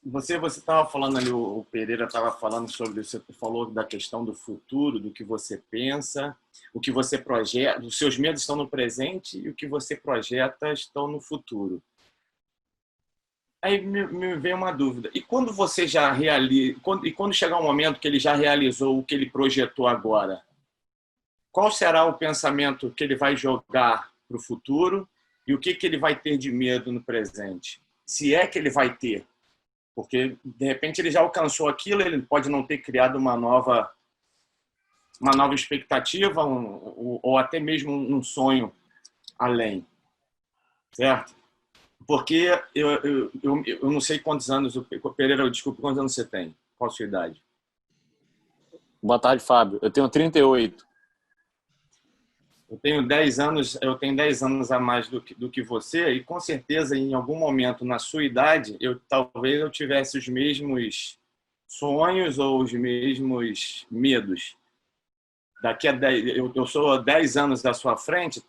Você estava falando ali, o Pereira estava falando sobre, você falou da questão do futuro, do que você pensa, o que você projeta, os seus medos estão no presente e o que você projeta estão no futuro. Aí me veio uma dúvida. E quando você já realiza, quando chegar um momento que ele já realizou o que ele projetou agora, qual será o pensamento que ele vai jogar para o futuro e o que ele vai ter de medo no presente? Se é que ele vai ter. Porque, de repente, ele já alcançou aquilo, ele pode não ter criado uma nova expectativa ou até mesmo um sonho além, certo? Porque eu não sei quantos anos, Pereira, desculpa, quantos anos você tem? Qual a sua idade? Boa tarde, Fábio. Eu tenho 38. Eu tenho 10 anos a mais do que você e com certeza em algum momento na sua idade talvez eu tivesse os mesmos sonhos ou os mesmos medos. Daqui a 10, eu sou 10 anos da sua frente,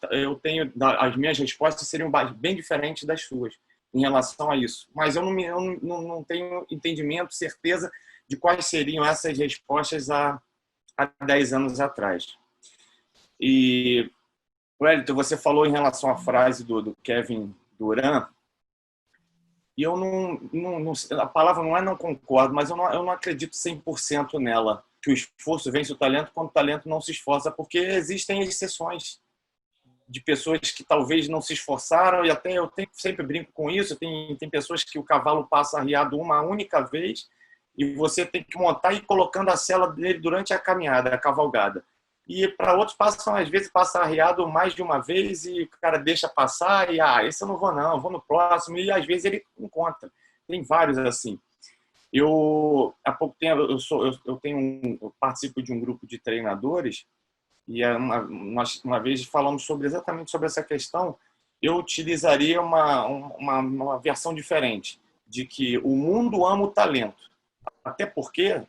as minhas respostas seriam bem diferentes das suas em relação a isso. Mas eu não tenho entendimento, certeza de quais seriam essas respostas há 10 anos atrás. E, Wellington, você falou em relação à frase do Kevin Durant, e eu a palavra não concordo, mas eu não acredito 100% nela, que o esforço vence o talento quando o talento não se esforça, porque existem exceções de pessoas que talvez não se esforçaram, e até sempre brinco com isso, tem pessoas que o cavalo passa arriado uma única vez, e você tem que montar e ir colocando a sela dele durante a caminhada, a cavalgada. E para outros às vezes passa arriado mais de uma vez e o cara deixa passar e esse eu não vou não, vou no próximo, e às vezes ele encontra. Tem vários assim. Há pouco tempo eu participo de um grupo de treinadores e uma vez falamos exatamente sobre essa questão. Eu utilizaria uma versão diferente de que o mundo ama o talento, até porque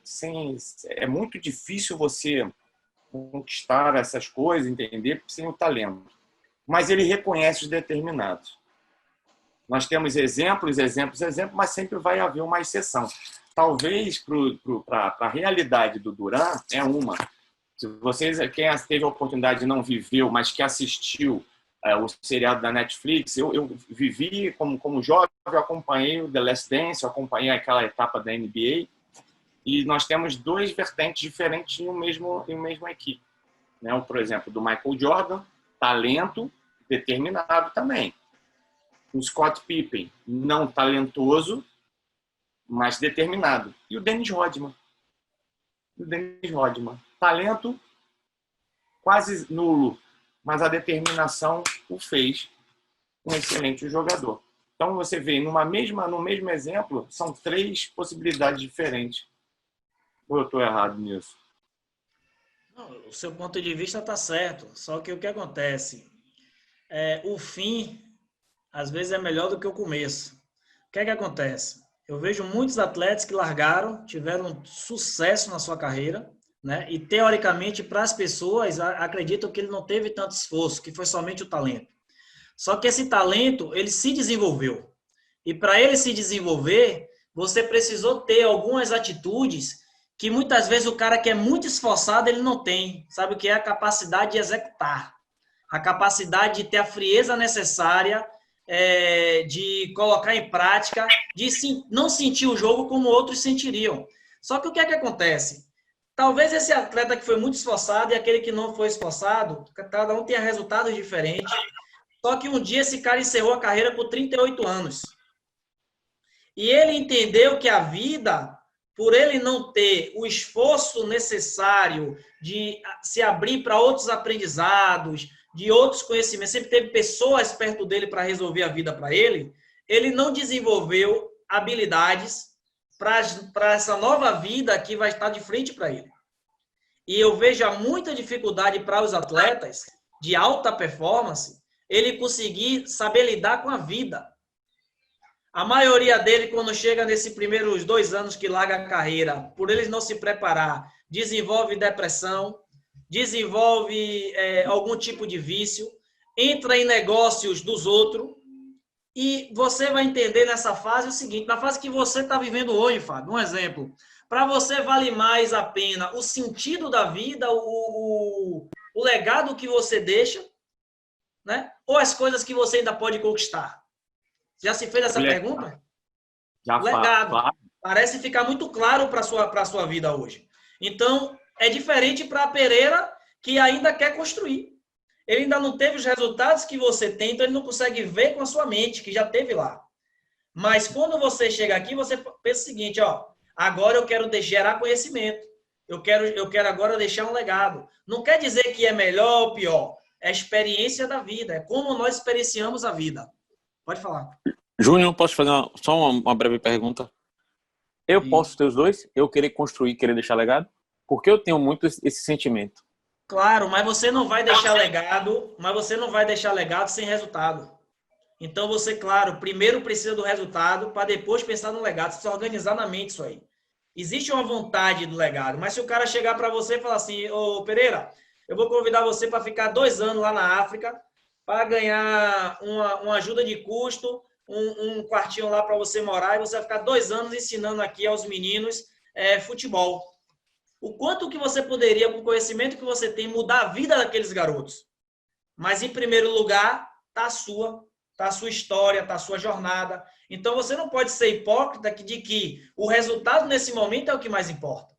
é muito difícil você conquistar essas coisas, entender, sem o talento. Mas ele reconhece os determinados. Nós temos exemplos, mas sempre vai haver uma exceção. Talvez para a realidade do Durant é uma. Se quem teve a oportunidade de não viveu, mas que assistiu o seriado da Netflix, eu vivi como jovem, eu acompanhei o The Last Dance, eu acompanhei aquela etapa da NBA, e nós temos duas vertentes diferentes em mesma equipe. Né? Por exemplo, do Michael Jordan, talento determinado também. O Scott Pippen, não talentoso, mas determinado. E o Dennis Rodman. Talento quase nulo, mas a determinação o fez um excelente jogador. Então você vê, no mesmo exemplo, são três possibilidades diferentes. Ou eu estou errado nisso? Não, o seu ponto de vista está certo, só que o que acontece? O fim, às vezes, é melhor do que o começo. O que é que acontece? Eu vejo muitos atletas que largaram, tiveram sucesso na sua carreira, né? E, teoricamente, para as pessoas, acreditam que ele não teve tanto esforço, que foi somente o talento. Só que esse talento, ele se desenvolveu. E para ele se desenvolver, você precisou ter algumas atitudes que muitas vezes o cara que é muito esforçado, ele não tem. Sabe o que é? A capacidade de executar. A capacidade de ter a frieza necessária, de colocar em prática, de não sentir o jogo como outros sentiriam. Só que o que é que acontece? Talvez esse atleta que foi muito esforçado e aquele que não foi esforçado, cada um tenha resultados diferentes. Só que um dia esse cara encerrou a carreira com 38 anos. E ele entendeu que a vida, por ele não ter o esforço necessário de se abrir para outros aprendizados, de outros conhecimentos, sempre teve pessoas perto dele para resolver a vida para ele, ele não desenvolveu habilidades para essa nova vida que vai estar de frente para ele. E eu vejo muita dificuldade para os atletas de alta performance, ele conseguir saber lidar com a vida. A maioria dele, quando chega nesses primeiros 2 anos que larga a carreira, por eles não se preparar, desenvolve depressão, desenvolve algum tipo de vício, entra em negócios dos outros E você vai entender nessa fase o seguinte, na fase que você está vivendo hoje, Fábio, um exemplo. Para você vale mais a pena o sentido da vida, o legado que você deixa, né? Ou as coisas que você ainda pode conquistar? Já se fez essa pergunta? Já Legado. Parece ficar muito claro para a sua vida hoje. Então, é diferente para a Pereira, que ainda quer construir. Ele ainda não teve os resultados que você tem, então ele não consegue ver com a sua mente, que já teve lá. Mas quando você chega aqui, você pensa o seguinte, ó, agora eu quero gerar conhecimento. Eu quero agora deixar um legado. Não quer dizer que é melhor ou pior. É a experiência da vida. É como nós experienciamos a vida. Pode falar. Júnior, posso fazer só uma breve pergunta? Eu Sim. posso ter os dois? Eu querer construir, querer deixar legado? Porque eu tenho muito esse sentimento. Claro, mas você não vai deixar legado sem resultado. Então você, claro, primeiro precisa do resultado para depois pensar no legado, você precisa organizar na mente isso aí. Existe uma vontade do legado, mas se o cara chegar para você e falar assim, ô Pereira, eu vou convidar você para ficar 2 anos lá na África para ganhar uma ajuda de custo, um quartinho lá para você morar e você vai ficar 2 anos ensinando aqui aos meninos futebol. O quanto que você poderia, com o conhecimento que você tem, mudar a vida daqueles garotos. Mas, em primeiro lugar, está a sua história, está a sua jornada. Então, você não pode ser hipócrita de que o resultado nesse momento é o que mais importa.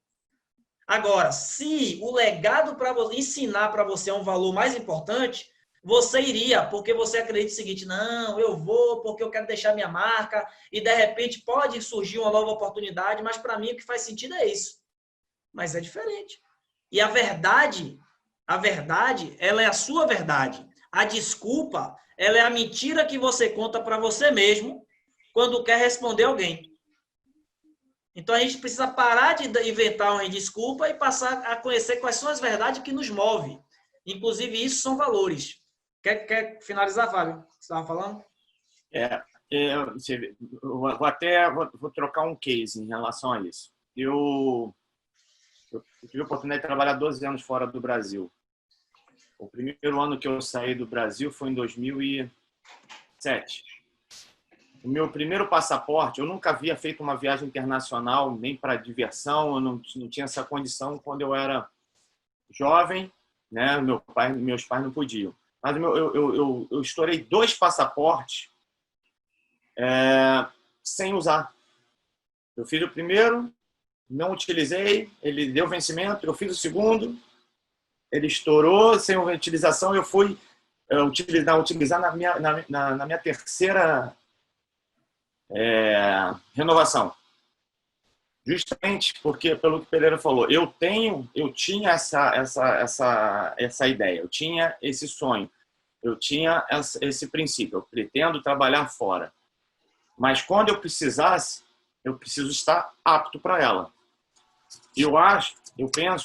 Agora, se o legado para ensinar para você é um valor mais importante, você iria, porque você acredita o seguinte, não, eu vou porque eu quero deixar minha marca e, de repente, pode surgir uma nova oportunidade, mas, para mim, o que faz sentido é isso. Mas é diferente. E a verdade, ela é a sua verdade. A desculpa, ela é a mentira que você conta para você mesmo quando quer responder alguém. Então a gente precisa parar de inventar uma desculpa e passar a conhecer quais são as verdades que nos movem. Inclusive, isso são valores. Quer finalizar, Fábio? Você estava falando? Vou trocar um case em relação a isso. Eu tive a oportunidade de trabalhar 12 anos fora do Brasil. O primeiro ano que eu saí do Brasil foi em 2007. O meu primeiro passaporte, eu nunca havia feito uma viagem internacional, nem para diversão, eu não tinha essa condição quando eu era jovem, né? Meus pais não podiam. Mas eu estourei 2 passaportes sem usar. Eu fiz o primeiro, não utilizei, ele deu vencimento, eu fiz o segundo, ele estourou sem utilização, eu fui utilizar na minha terceira renovação. Justamente porque, pelo que o Pereira falou, eu tinha essa ideia, eu tinha esse sonho, eu tinha esse princípio, eu pretendo trabalhar fora. Mas quando eu precisasse, eu preciso estar apto para ela. Eu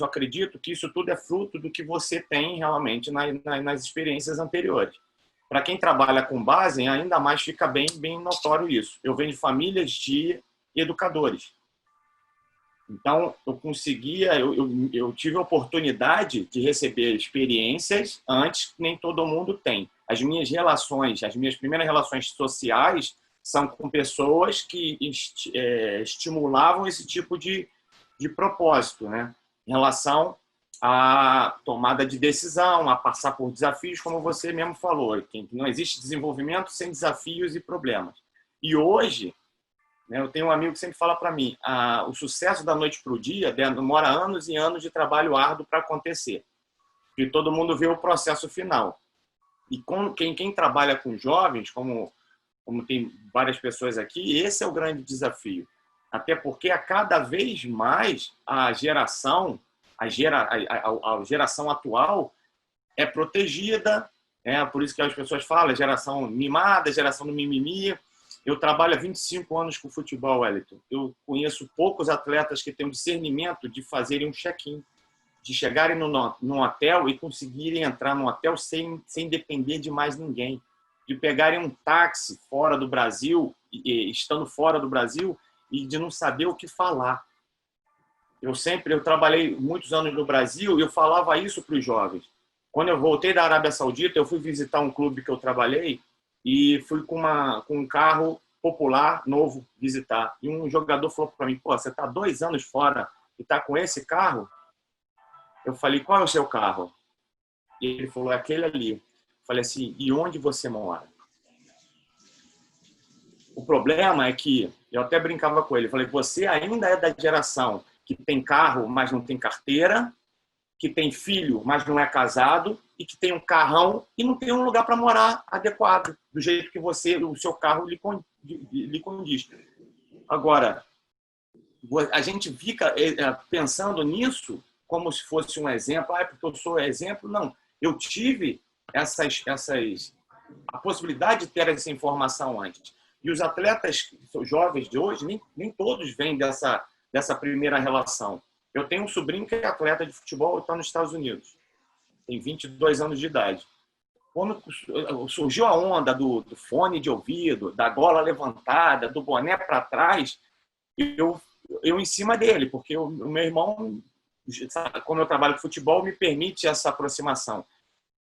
acredito que isso tudo é fruto do que você tem realmente nas experiências anteriores. Para quem trabalha com base, ainda mais fica bem notório isso. Eu venho de famílias de educadores. Então, eu tive a oportunidade de receber experiências antes que nem todo mundo tem. As minhas primeiras relações sociais são com pessoas que estimulavam esse tipo de propósito, né? Em relação à tomada de decisão, a passar por desafios, como você mesmo falou, que não existe desenvolvimento sem desafios e problemas. E hoje, né, eu tenho um amigo que sempre fala para mim, o sucesso da noite para o dia demora anos e anos de trabalho árduo para acontecer. E todo mundo vê o processo final. E quem trabalha com jovens, como tem várias pessoas aqui, esse é o grande desafio. Até porque a cada vez mais a geração atual é protegida, por isso que as pessoas falam, geração mimada, geração do mimimi. Eu trabalho há 25 anos com futebol, Wellington. Eu conheço poucos atletas que têm o discernimento de fazerem um check-in, de chegarem num hotel e conseguirem entrar no hotel sem depender de mais ninguém, de pegarem um táxi fora do Brasil, estando fora do Brasil, e de não saber o que falar. Eu trabalhei muitos anos no Brasil e eu falava isso para os jovens. Quando eu voltei da Arábia Saudita, eu fui visitar um clube que eu trabalhei e fui com um carro popular novo visitar. E um jogador falou para mim, pô, você está 2 anos fora e está com esse carro? Eu falei, qual é o seu carro? E ele falou, é aquele ali. Eu falei assim, e onde você mora? O problema é que, eu até brincava com ele, eu falei, você ainda é da geração que tem carro, mas não tem carteira, que tem filho, mas não é casado, e que tem um carrão e não tem um lugar para morar adequado, do jeito que o seu carro lhe condiz. Agora, a gente fica pensando nisso como se fosse um exemplo, porque eu sou exemplo. Não, eu tive a possibilidade de ter essa informação antes. E os atletas jovens de hoje, nem todos vêm dessa primeira relação. Eu tenho um sobrinho que é atleta de futebol e está nos Estados Unidos. Tem 22 anos de idade. Quando surgiu a onda do fone de ouvido, da gola levantada, do boné para trás, eu em cima dele, porque o meu irmão, como eu trabalho com futebol, me permite essa aproximação.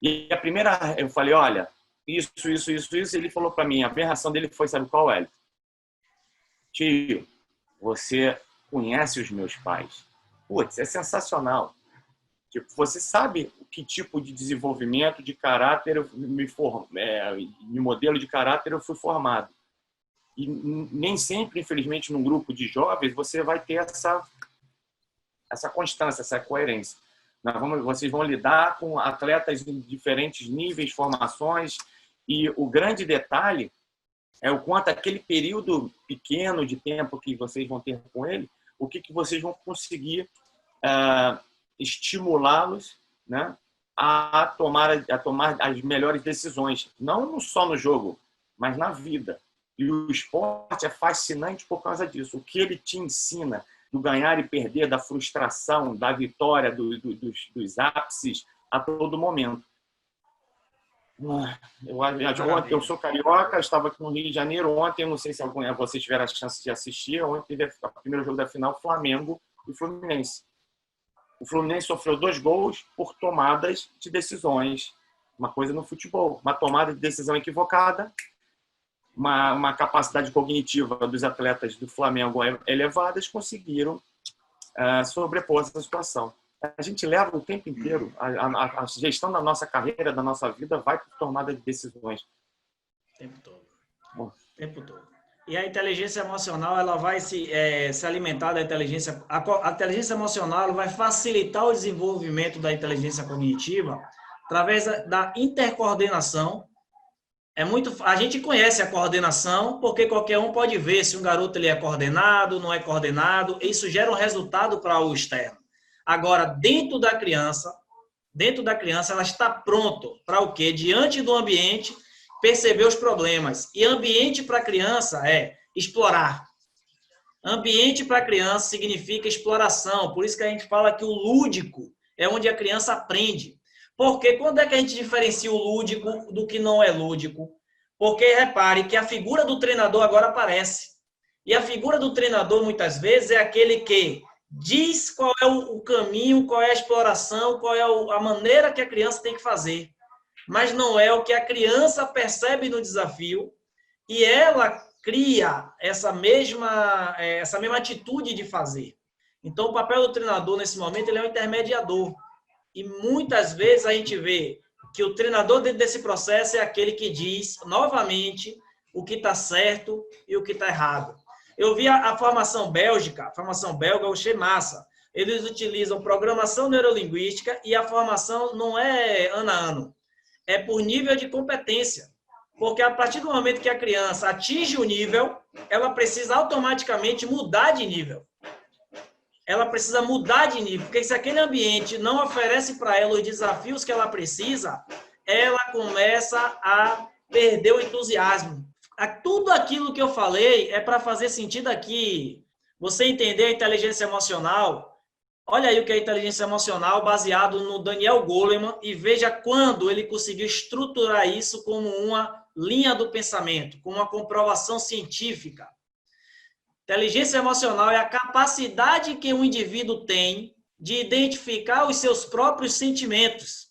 E a primeira, eu falei, olha, isso. Ele falou para mim, a aberração dele foi, sabe qual é? Tio, você conhece os meus pais? Putz, é sensacional. Tipo, você sabe que tipo de desenvolvimento de caráter de modelo de caráter eu fui formado. E nem sempre, infelizmente, num grupo de jovens, você vai ter essa constância, essa coerência. Vocês vão lidar com atletas em diferentes níveis, formações, e o grande detalhe é o quanto aquele período pequeno de tempo que vocês vão ter com ele, o que vocês vão conseguir estimulá-los, né, a tomar as melhores decisões, não só no jogo, mas na vida. E o esporte é fascinante por causa disso. O que ele te ensina do ganhar e perder, da frustração, da vitória, dos ápices a todo momento. Eu sou carioca, estava aqui no Rio de Janeiro ontem, não sei se algum de vocês tiveram a chance de assistir, ontem teve o primeiro jogo da final, Flamengo e Fluminense. O Fluminense sofreu 2 gols por tomadas de decisões. Uma coisa no futebol, uma tomada de decisão equivocada, uma capacidade cognitiva dos atletas do Flamengo elevadas, conseguiram sobrepor essa situação. A gente leva o tempo inteiro, a gestão da nossa carreira, da nossa vida, vai por tomada de decisões. O tempo todo. O tempo todo. E a inteligência emocional, ela vai se alimentar da inteligência. A inteligência emocional ela vai facilitar o desenvolvimento da inteligência cognitiva através da intercoordenação. A gente conhece a coordenação porque qualquer um pode ver se um garoto ele é coordenado, não é coordenado. Isso gera um resultado para o externo. Agora, dentro da criança, ela está pronto para o quê? Diante do ambiente, perceber os problemas. E ambiente para a criança é explorar. Ambiente para a criança significa exploração. Por isso que a gente fala que o lúdico é onde a criança aprende. Porque quando é que a gente diferencia o lúdico do que não é lúdico? Porque repare que a figura do treinador agora aparece. E a figura do treinador, muitas vezes, é aquele que diz qual é o caminho, qual é a exploração, qual é a maneira que a criança tem que fazer. Mas não é o que a criança percebe no desafio e ela cria essa mesma atitude de fazer. Então, o papel do treinador, nesse momento, ele é um intermediador. E muitas vezes a gente vê que o treinador dentro desse processo é aquele que diz, novamente, o que está certo e o que está errado. Eu vi a formação belga, eu achei massa. Eles utilizam programação neurolinguística e a formação não é ano a ano. É por nível de competência. Porque a partir do momento que a criança atinge o nível, ela precisa automaticamente mudar de nível. Ela precisa mudar de nível. Porque se aquele ambiente não oferece para ela os desafios que ela precisa, ela começa a perder o entusiasmo. Tudo aquilo que eu falei é para fazer sentido aqui. Você entender a inteligência emocional. Olha aí o que é inteligência emocional baseado no Daniel Goleman e veja quando ele conseguiu estruturar isso como uma linha do pensamento, como uma comprovação científica. Inteligência emocional é a capacidade que um indivíduo tem de identificar os seus próprios sentimentos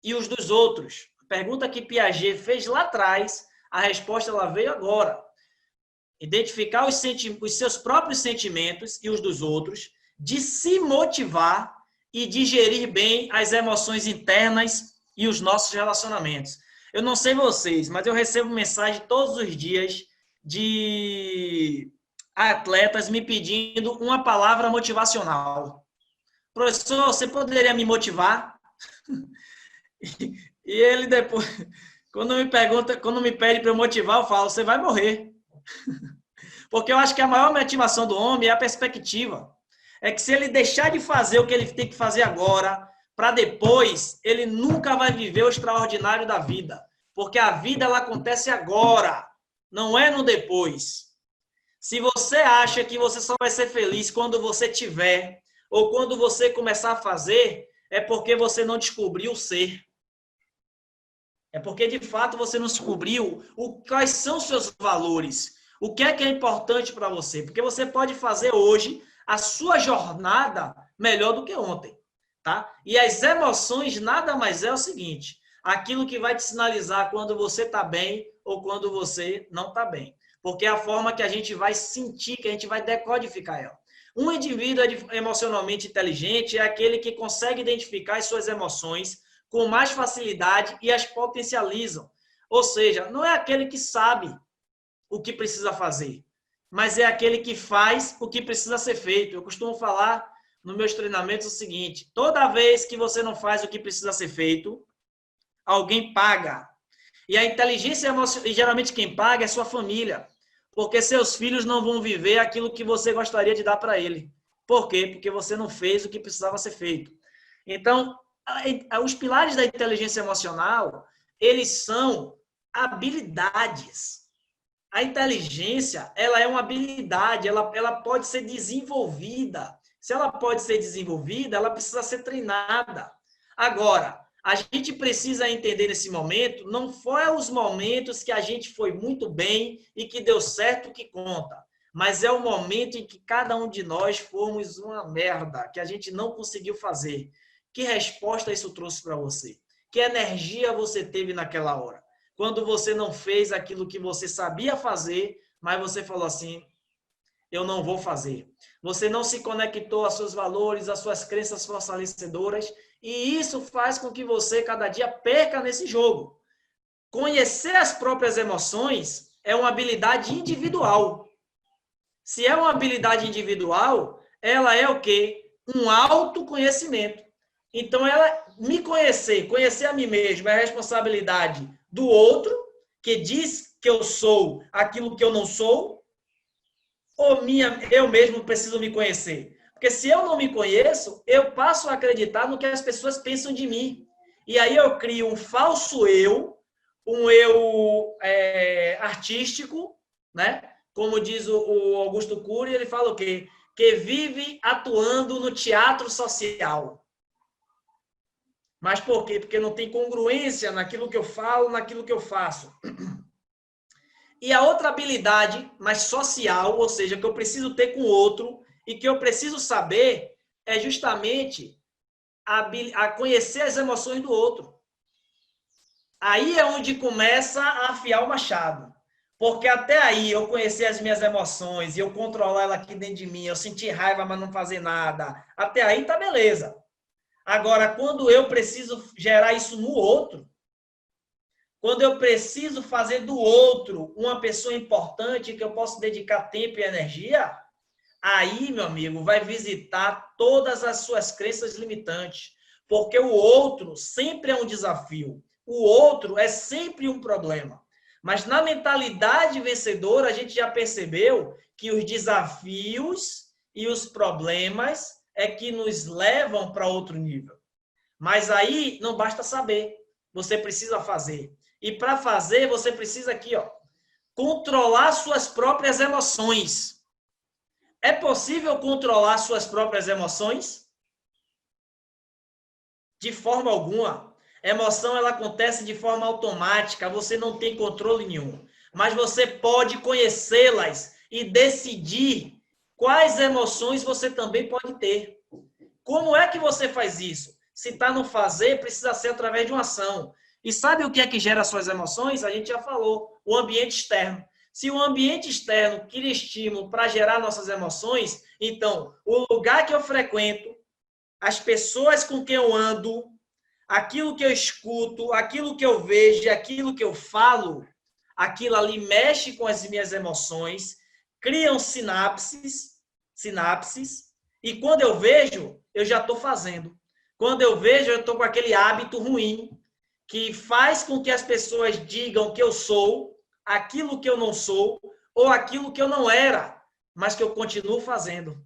e os dos outros. A pergunta que Piaget fez lá atrás, A resposta ela veio agora. Identificar os seus próprios sentimentos e os dos outros, de se motivar e digerir bem as emoções internas e os nossos relacionamentos. Eu não sei vocês, mas eu recebo mensagem todos os dias de atletas me pedindo uma palavra motivacional. Professor, você poderia me motivar? E ele depois, quando me pede para eu motivar, eu falo, você vai morrer. Porque eu acho que a maior motivação do homem é a perspectiva. É que se ele deixar de fazer o que ele tem que fazer agora, para depois, ele nunca vai viver o extraordinário da vida. Porque a vida, ela acontece agora, não é no depois. Se você acha que você só vai ser feliz quando você tiver, ou quando você começar a fazer, é porque você não descobriu o ser. É porque, de fato, você não descobriu quais são os seus valores. O que é importante para você? Porque você pode fazer hoje a sua jornada melhor do que ontem, tá? E as emoções nada mais é o seguinte, aquilo que vai te sinalizar quando você está bem ou quando você não está bem. Porque é a forma que a gente vai sentir, que a gente vai decodificar ela. Um indivíduo emocionalmente inteligente é aquele que consegue identificar as suas emoções com mais facilidade e as potencializam. Ou seja, não é aquele que sabe o que precisa fazer, mas é aquele que faz o que precisa ser feito. Eu costumo falar nos meus treinamentos o seguinte, toda vez que você não faz o que precisa ser feito, alguém paga. E a inteligência emocional, e geralmente quem paga é sua família, porque seus filhos não vão viver aquilo que você gostaria de dar para ele. Por quê? Porque você não fez o que precisava ser feito. Então, os pilares da inteligência emocional, eles são habilidades. A inteligência, ela é uma habilidade, ela pode ser desenvolvida. Se ela pode ser desenvolvida, ela precisa ser treinada. Agora, a gente precisa entender nesse momento, não foi os momentos que a gente foi muito bem e que deu certo que conta, mas é o momento em que cada um de nós fomos uma merda, que a gente não conseguiu fazer. Que resposta isso trouxe para você? Que energia você teve naquela hora? Quando você não fez aquilo que você sabia fazer, mas você falou assim, eu não vou fazer. Você não se conectou aos seus valores, às suas crenças fortalecedoras, e isso faz com que você, cada dia, perca nesse jogo. Conhecer as próprias emoções é uma habilidade individual. Se é uma habilidade individual, ela é o quê? Um autoconhecimento. Então, ela me conhecer a mim mesmo, é a responsabilidade do outro, que diz que eu sou aquilo que eu não sou, ou eu mesmo preciso me conhecer? Porque se eu não me conheço, eu passo a acreditar no que as pessoas pensam de mim. E aí eu crio um falso eu, um eu artístico, né? Como diz o Augusto Cury, ele fala o quê? Que vive atuando no teatro social. Mas por quê? Porque não tem congruência naquilo que eu falo, naquilo que eu faço. E a outra habilidade, mais social, ou seja, que eu preciso ter com o outro e que eu preciso saber, é justamente a conhecer as emoções do outro. Aí é onde começa a afiar o machado. Porque até aí eu conhecer as minhas emoções e eu controlar ela aqui dentro de mim, eu sentir raiva, mas não fazer nada. Até aí tá beleza. Agora, quando eu preciso gerar isso no outro, quando eu preciso fazer do outro uma pessoa importante que eu posso dedicar tempo e energia, aí, meu amigo, vai visitar todas as suas crenças limitantes. Porque o outro sempre é um desafio. O outro é sempre um problema. Mas na mentalidade vencedora, a gente já percebeu que os desafios e os problemas é que nos levam para outro nível. Mas aí não basta saber, você precisa fazer. E para fazer, você precisa aqui, ó, controlar suas próprias emoções. É possível controlar suas próprias emoções? De forma alguma. A emoção ela acontece de forma automática, você não tem controle nenhum. Mas você pode conhecê-las e decidir quais emoções você também pode ter. Como é que você faz isso? Se está no fazer, precisa ser através de uma ação. E sabe o que é que gera suas emoções? A gente já falou, o ambiente externo. Se o ambiente externo cria estímulo para gerar nossas emoções, então, o lugar que eu frequento, as pessoas com quem eu ando, aquilo que eu escuto, aquilo que eu vejo, aquilo que eu falo, aquilo ali mexe com as minhas emoções, criam sinapses, e quando eu vejo, eu já estou fazendo. Quando eu vejo, eu estou com aquele hábito ruim, que faz com que as pessoas digam que eu sou aquilo que eu não sou, ou aquilo que eu não era, mas que eu continuo fazendo.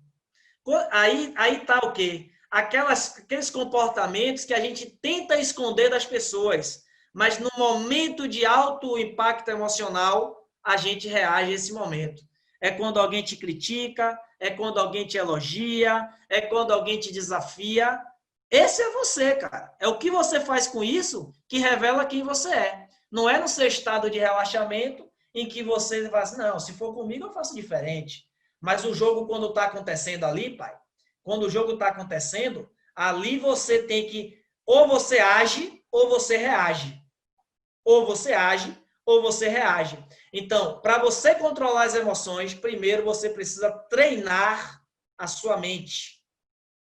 Aí tá o quê? Aqueles comportamentos que a gente tenta esconder das pessoas, mas no momento de alto impacto emocional, a gente reage a esse momento. É quando alguém te critica, é quando alguém te elogia, é quando alguém te desafia. Esse é você, cara. É o que você faz com isso que revela quem você é. Não é no seu estado de relaxamento em que você vai assim, não, se for comigo eu faço diferente. Mas o jogo, quando está acontecendo ali, pai, quando o jogo está acontecendo, ali você tem que, ou você age, ou você reage. Ou você age, ou você reage. Então, para você controlar as emoções, primeiro você precisa treinar a sua mente.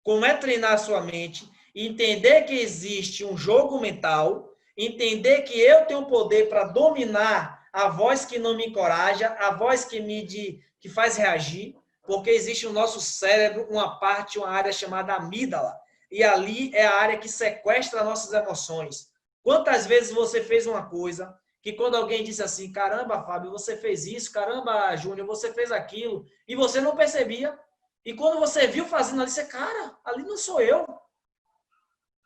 Como é treinar a sua mente? Entender que existe um jogo mental, entender que eu tenho poder para dominar a voz que não me encoraja, a voz que faz reagir, porque existe no nosso cérebro uma área chamada amígdala, e ali é a área que sequestra nossas emoções. Quantas vezes você fez uma coisa que quando alguém disse assim, caramba, Fábio, você fez isso, caramba, Júnior, você fez aquilo, e você não percebia, e quando você viu fazendo ali, você, cara, ali não sou eu.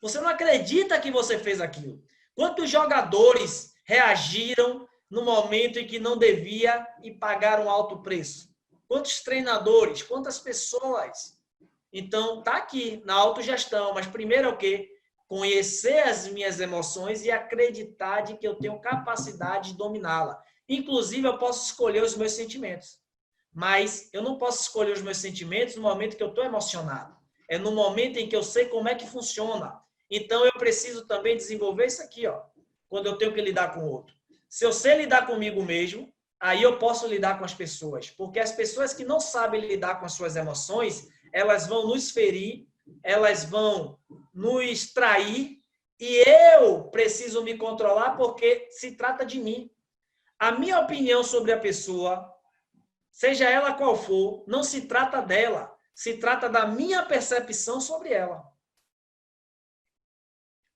Você não acredita que você fez aquilo. Quantos jogadores reagiram no momento em que não devia e pagaram alto preço? Quantos treinadores? Quantas pessoas? Então, tá aqui, na autogestão. Mas primeiro é o quê? Conhecer as minhas emoções e acreditar de que eu tenho capacidade de dominá-la. Inclusive, eu posso escolher os meus sentimentos. Mas eu não posso escolher os meus sentimentos no momento que eu estou emocionado. É no momento em que eu sei como é que funciona. Então, eu preciso também desenvolver isso aqui, ó, quando eu tenho que lidar com o outro. Se eu sei lidar comigo mesmo, aí eu posso lidar com as pessoas. Porque as pessoas que não sabem lidar com as suas emoções, elas vão nos ferir, elas vão nos trair, e eu preciso me controlar porque se trata de mim. A minha opinião sobre a pessoa, seja ela qual for, não se trata dela, se trata da minha percepção sobre ela.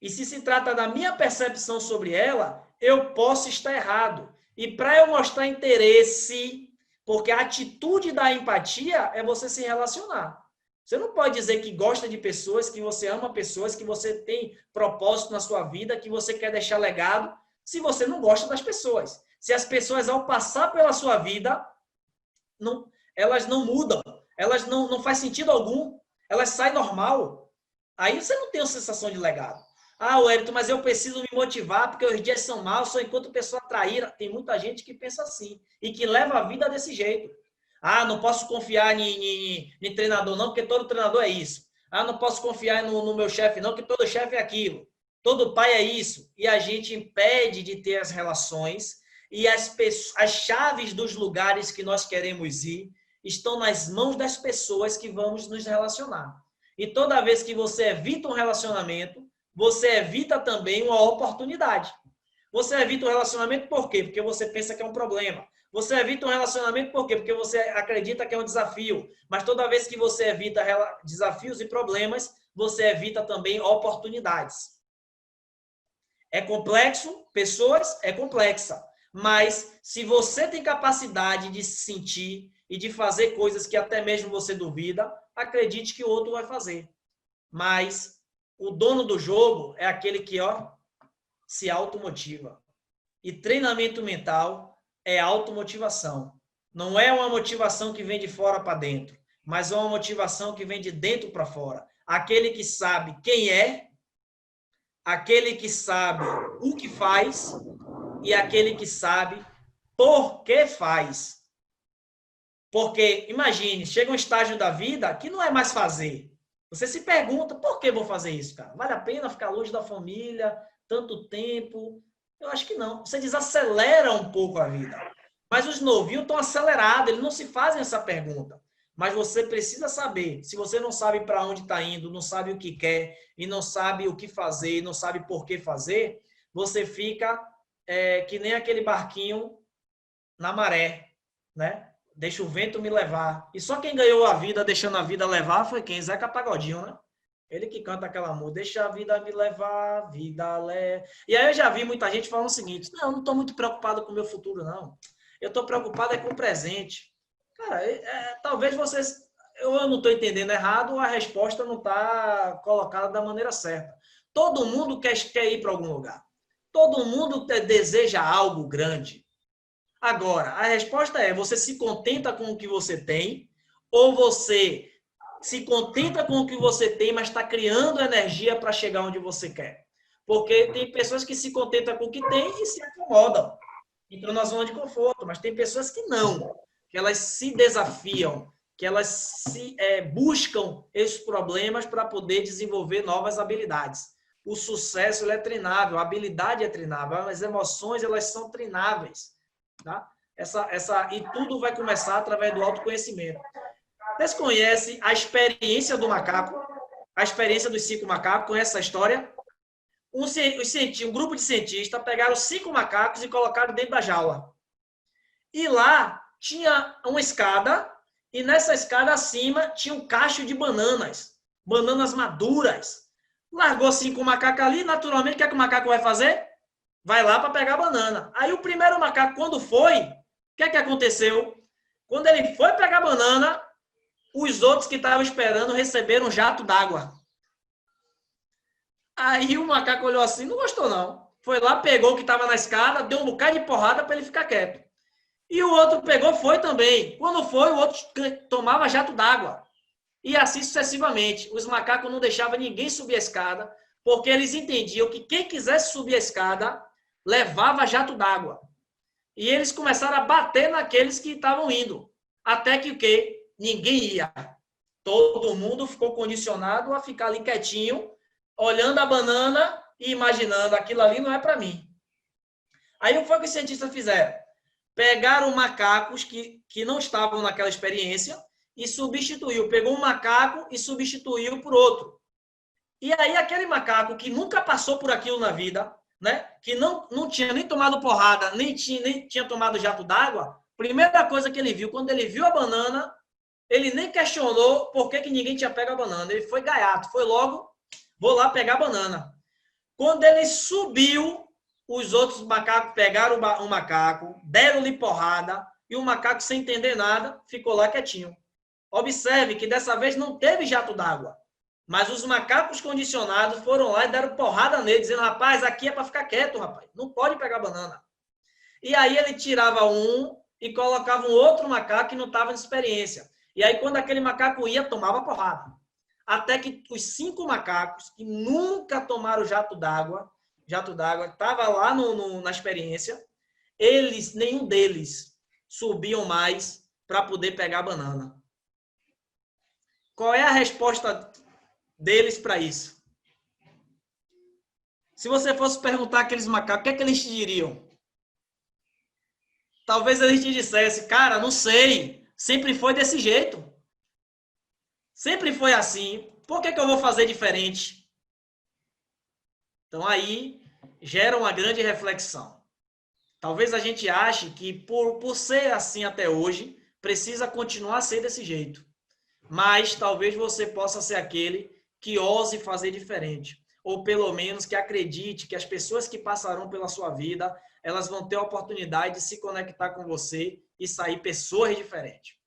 E se trata da minha percepção sobre ela, eu posso estar errado. E para eu mostrar interesse, porque a atitude da empatia é você se relacionar. Você não pode dizer que gosta de pessoas, que você ama pessoas, que você tem propósito na sua vida, que você quer deixar legado, se você não gosta das pessoas. Se as pessoas, ao passar pela sua vida, elas não mudam, elas não faz sentido algum, elas saem normal. Aí você não tem uma sensação de legado. Ah, Wellington, mas eu preciso me motivar porque os dias são maus, só enquanto pessoa traíra. Tem muita gente que pensa assim e que leva a vida desse jeito. Ah, não posso confiar em treinador não, porque todo treinador é isso. Ah, não posso confiar no meu chefe não, porque todo chefe é aquilo. Todo pai é isso. E a gente impede de ter as relações e as chaves dos lugares que nós queremos ir estão nas mãos das pessoas que vamos nos relacionar. E toda vez que você evita um relacionamento, você evita também uma oportunidade. Você evita um relacionamento por quê? Porque você pensa que é um problema. Você evita um relacionamento por quê? Porque você acredita que é um desafio. Mas toda vez que você evita desafios e problemas, você evita também oportunidades. É complexo? Pessoas? É complexa. Mas se você tem capacidade de se sentir e de fazer coisas que até mesmo você duvida, acredite que o outro vai fazer. Mas o dono do jogo é aquele que, ó, se automotiva. E treinamento mental é automotivação. Não é uma motivação que vem de fora para dentro, mas é uma motivação que vem de dentro para fora. Aquele que sabe quem é, aquele que sabe o que faz e aquele que sabe por que faz. Porque, imagine, chega um estágio da vida que não é mais fazer. Você se pergunta, por que vou fazer isso, cara? Vale a pena ficar longe da família tanto tempo? Eu acho que não. Você desacelera um pouco a vida. Mas os novinhos estão acelerados, eles não se fazem essa pergunta. Mas você precisa saber. Se você não sabe para onde está indo, não sabe o que quer, e não sabe o que fazer, e não sabe por que fazer, você fica que nem aquele barquinho na maré, né? Deixa o vento me levar. E só quem ganhou a vida deixando a vida levar foi quem? Zeca Pagodinho, né? Ele que canta aquela música, deixa a vida me levar, vida leva. E aí eu já vi muita gente falando o seguinte, não, eu não estou muito preocupado com o meu futuro, não. Eu estou preocupado com o presente. Cara, talvez vocês... Eu não estou entendendo errado, a resposta não está colocada da maneira certa. Todo mundo quer ir para algum lugar. Todo mundo deseja algo grande. Agora, a resposta é, você se contenta com o que você tem ou você se contenta com o que você tem, mas está criando energia para chegar onde você quer? Porque tem pessoas que se contentam com o que tem e se acomodam. Entram na zona de conforto, mas tem pessoas que não, que elas se desafiam, que elas buscam esses problemas para poder desenvolver novas habilidades. O sucesso ele é treinável, a habilidade é treinável, as emoções elas são treináveis. Tá? E tudo vai começar através do autoconhecimento. Vocês conhecem a experiência do macaco? A experiência dos 5 macacos? Conhece essa história? Um grupo de cientistas pegaram 5 macacos e colocaram dentro da jaula. E lá tinha uma escada, e nessa escada acima tinha um cacho de bananas. Bananas maduras. Largou 5 macacos ali, naturalmente, o que é que o macaco vai fazer? Vai lá para pegar a banana. Aí o primeiro macaco, quando foi, o que é que aconteceu? Quando ele foi pegar a banana, os outros que estavam esperando receberam um jato d'água. Aí o macaco olhou assim, não gostou não. Foi lá, pegou o que estava na escada, deu um bocado de porrada para ele ficar quieto. E o outro pegou, foi também. Quando foi, o outro tomava jato d'água. E assim sucessivamente. Os macacos não deixavam ninguém subir a escada, porque eles entendiam que quem quisesse subir a escada levava jato d'água. E eles começaram a bater naqueles que estavam indo. Até que o quê? Ninguém ia. Todo mundo ficou condicionado a ficar ali quietinho, olhando a banana e imaginando, aquilo ali não é para mim. Aí o que foi que os cientistas fizeram? Pegaram macacos que não estavam naquela experiência e substituiu. Pegou um macaco e substituiu por outro. E aí aquele macaco que nunca passou por aquilo na vida, né? Que não tinha nem tomado porrada, nem tinha tomado jato d'água, primeira coisa que ele viu, quando ele viu a banana, ele nem questionou por que ninguém tinha pego a banana. Ele foi gaiato, foi logo, vou lá pegar a banana. Quando ele subiu, os outros macacos pegaram o macaco, deram-lhe porrada, e o macaco, sem entender nada, ficou lá quietinho. Observe que dessa vez não teve jato d'água, mas os macacos condicionados foram lá e deram porrada nele, dizendo, rapaz, aqui é para ficar quieto, rapaz, não pode pegar banana. E aí ele tirava um e colocava um outro macaco que não estava de experiência. E aí quando aquele macaco ia, tomava porrada. Até que os 5 macacos que nunca tomaram jato d'água, estava lá na experiência, nenhum deles subiam mais para poder pegar a banana. Qual é a resposta deles para isso? Se você fosse perguntar àqueles macacos, o que é que eles te diriam? Talvez eles te dissessem, cara, não sei, sempre foi desse jeito. Sempre foi assim, por que eu vou fazer diferente? Então aí gera uma grande reflexão. Talvez a gente ache que por ser assim até hoje, precisa continuar a ser desse jeito. Mas talvez você possa ser aquele que ouse fazer diferente. Ou pelo menos que acredite que as pessoas que passarão pela sua vida, elas vão ter a oportunidade de se conectar com você e sair pessoas diferentes.